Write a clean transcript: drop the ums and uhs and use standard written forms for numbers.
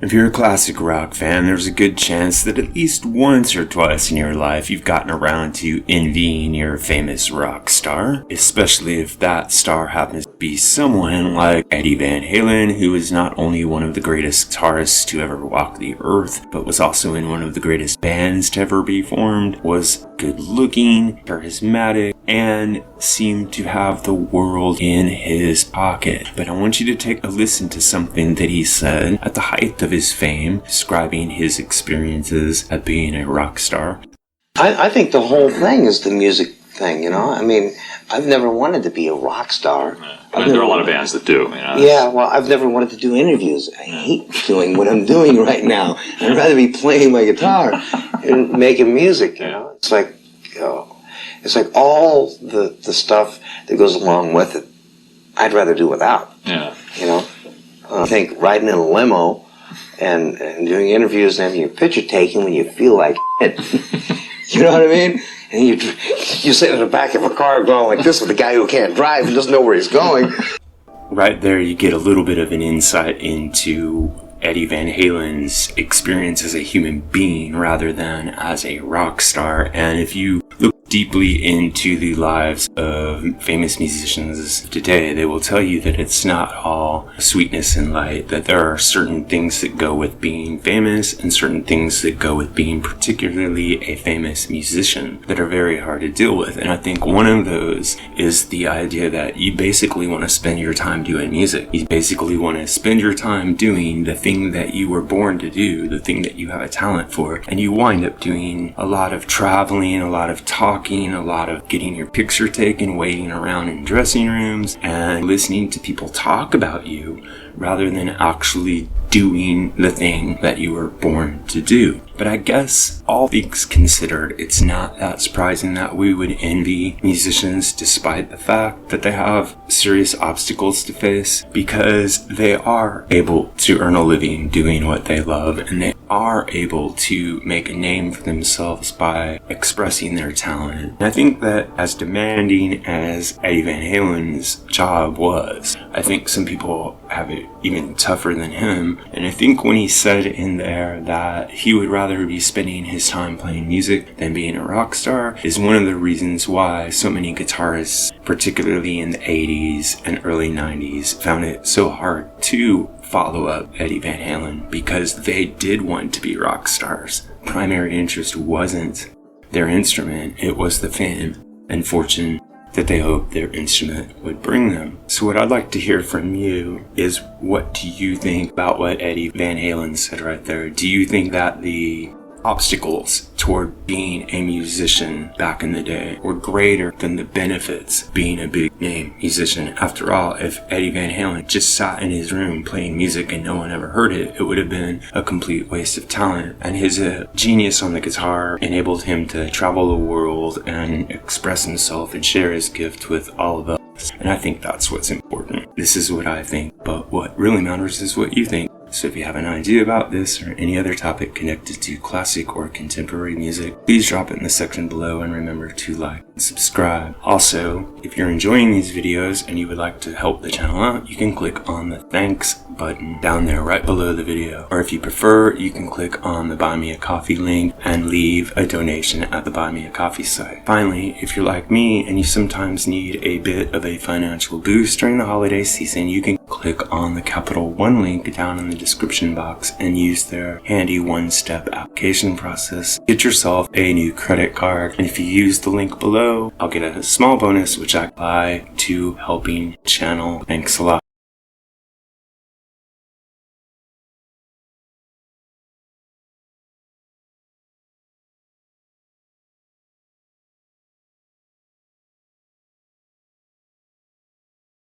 If you're a classic rock fan, there's a good chance that at least once or twice in your life you've gotten around to envying your famous rock star, especially if that star happens to be someone like Eddie Van Halen, who is not only one of the greatest guitarists to ever walk the earth, but was also in one of the greatest bands to ever be formed, was good looking, charismatic, and seemed to have the world in his pocket. But I want you to take a listen to something that he said at the height of his fame, describing his experiences at being a rock star. I think the whole thing is the music thing, you know? I mean, I've never wanted to be a rock star. There are a lot of bands that do. Yeah, well, I've never wanted to do interviews. I hate doing what I'm doing right now. I'd rather be playing my guitar and making music, you know? It's like, all the stuff that goes along with it, I'd rather do without. Yeah. You know? I think riding in a limo and doing interviews and having your picture taken when you feel like it. You know what I mean? And you sit in the back of a car going like this with a guy who can't drive and doesn't know where he's going. Right there, you get a little bit of an insight into Eddie Van Halen's experience as a human being rather than as a rock star. And if you look deeply into the lives of famous musicians today, they will tell you that it's not all sweetness and light, that there are certain things that go with being famous and certain things that go with being particularly a famous musician that are very hard to deal with. And I think one of those is the idea that you basically want to spend your time doing music. You basically want to spend your time doing the thing that you were born to do, the thing that you have a talent for, and you wind up doing a lot of traveling, a lot of talking, a lot of getting your picture taken, waiting around in dressing rooms, and listening to people talk about you rather than actually doing the thing that you were born to do. But I guess, all things considered, it's not that surprising that we would envy musicians despite the fact that they have serious obstacles to face, because they are able to earn a living doing what they love, and they are able to make a name for themselves by expressing their talent. And I think that as demanding as Eddie Van Halen's job was, I think some people have it even tougher than him. And I think when he said in there that he would rather be spending his time playing music than being a rock star is one of the reasons why so many guitarists, particularly in the 80s and early 90s, found it so hard to follow up Eddie Van Halen, because they did want to be rock stars. Primary interest wasn't their instrument, it was the fame and fortune that they hoped their instrument would bring them. So what I'd like to hear from you is, what do you think about what Eddie Van Halen said right there? Do you think that the obstacles toward being a musician back in the day were greater than the benefits being a big name musician? After all, if Eddie Van Halen just sat in his room playing music and no one ever heard it, it would have been a complete waste of talent. And his genius on the guitar enabled him to travel the world and express himself and share his gift with all of us. And I think that's what's important. This is what I think, but what really matters is what you think. So if you have an idea about this or any other topic connected to classic or contemporary music, please drop it in the section below, and remember to like and subscribe. Also, if you're enjoying these videos and you would like to help the channel out, you can click on the thanks button down there right below the video. Or if you prefer, you can click on the Buy Me a Coffee link and leave a donation at the Buy Me a Coffee site. Finally, if you're like me and you sometimes need a bit of a financial boost during the holiday season, you can click on the Capital One link down in the description box and use their handy one-step application process. Get yourself a new credit card, and if you use the link below, I'll get a small bonus which I apply to helping the channel. Thanks a lot.